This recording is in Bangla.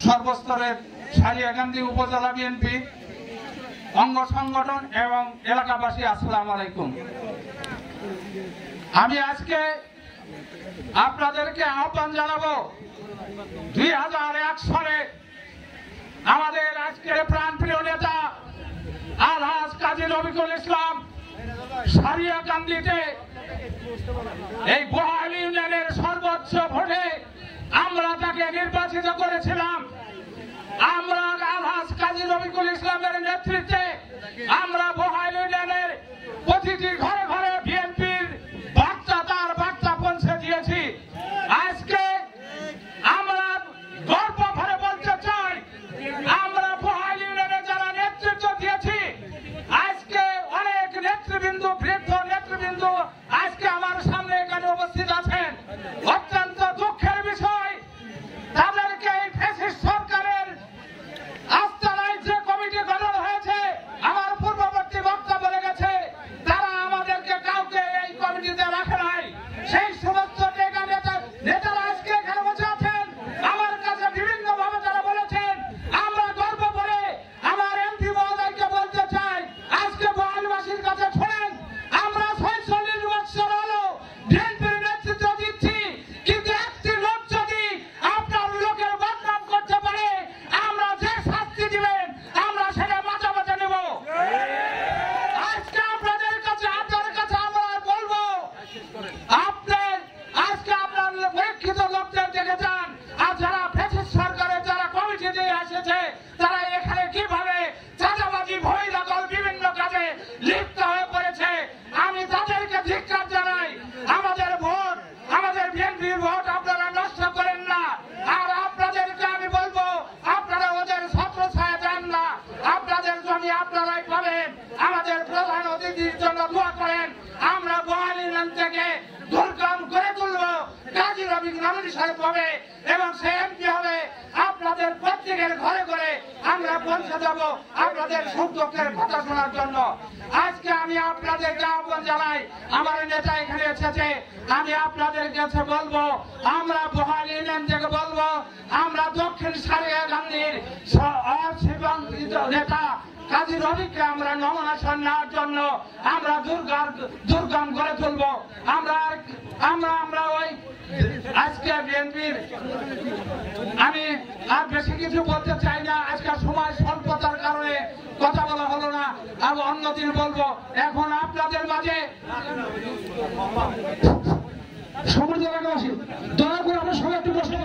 সর্বস্তরের সারিয়াকান্দি উপজেলা বিএনপি অঙ্গ সংগঠন এবং এলাকাবাসী, আসসালামু আলাইকুম। আমি আজকে আপনাদেরকে আহ্বান জানাবো 2001 সালে আমাদের আজকের প্রাণপ্রিয় নেতা আলহাজ কাজী রফিকুল ইসলাম সারিয়াকান্দিতে এই বহাল ইউনিয়নের সর্বোচ্চ ভোটে আমরা তাকে নির্বাচিত করেছিলাম। আমরা আলহাজ কাজী রফিকুল ইসলামের নেতৃত্বে আমরা বহাল ইউনিয়নের প্রতিটি ঘরে ঘরে বিএনপির বার্তা তার বার্তা পৌঁছে দিয়েছি। আজকে আমরা গর্ব ভরে বলতে চাই, আমরা বহাল ইউনিয়নে যারা নেতৃত্ব দিয়েছি, আজকে অনেক নেতৃবৃন্দ, বৃদ্ধ নেতৃবৃন্দ আজকে আমার সামনে এখানে উপস্থিত আছেন। অত্যন্ত দুঃখের বিষয়, তাদেরকে এই ফ্যাসিস্ট সরকারের আস্তানায় যে কমিটি গঠন হয়েছে, আমার পূর্ববর্তী বক্তা বলে গেছে, তারা আমাদেরকে কাউকে এই কমিটিতে রাখে নাই। সেই সমস্ত নেতারা আজকে এখানে বসে আছেন। আমার কাছে বিভিন্ন ভাবে তারা বলেছেন, আমরা গর্ব করে আমার এমপি মহোদয়কে বলতে চাই, আজকে বহালবাসীর কাছে শোনেন, আমরা 46 বছর হলো বিএনপির নেতৃত্ব দিচ্ছি, কিন্তু একটি লোক যদি আপনার লোকের বদনাম করতে পারে, আমরা যে শাস্তি দিবেন আমরা সেটা মাথা মাথা নেব। আজকে আপনাদের কাছে আমরা বলবো, আপনি আজকে আপনার পরীক্ষিত লোকদের দেখে যান, আর যারা ফ্যাসিস্ট সরকারের যারা কমিটি দিয়ে এসেছে, তারা এখানে কিভাবে চাঁদাবাজি, ভয় দখল বিভিন্ন কাজে লিপ্ত হয়ে পড়েছে। আমি তাদেরকে ধিক্কার জানাই। আমাদের ভোট, আমাদের বিএনপির ভোট আপনারা নষ্ট করেন না। আর আপনাদেরকে আমি বলবো, আপনারা ওদের ছত্র ছায়া দেন না। আপনাদের জমি আপনারাই পাবেন। আমাদের প্রধান অতিথির জন্য দোয়া করেন। আমরা বহাল ইউনিয়ন থেকে দুর্গম করে তুলবো। কাজী রফিক নমিনি সাহেব হবে এবং সে এমপি হবে। আপনাদের প্রত্যেকের ঘরে ঘরে আমরা পৌঁছে যাব আপনাদের সুখ দুঃখের কথা শোনার জন্য। আজকে আমি আপনাদেরকে আহ্বান জানাই, আমার নেতা এখানে এসেছে, আমি আপনাদের কাছে বলবো, আমরা বহাল ইউনিয়ন থেকে বলবো, আমরা দক্ষিণ সারিয়াকান্দির নেতা কাজী রফিককে আমরা নমিনেশন নেওয়ার জন্য আমরা দুর্গম করে তুলবো। আমরা ওই আজকে বিএনপির, আমি আর বেশি কিছু বলতে চাই না, আজকে সময় স্বল্পতার কারণে কথা বলা হলো না, আমি অন্যদিন বলবো। এখন আপনাদের মাঝে সমাজ এলাকাবাসী দয়া করে আমরা সবাই একটু বসে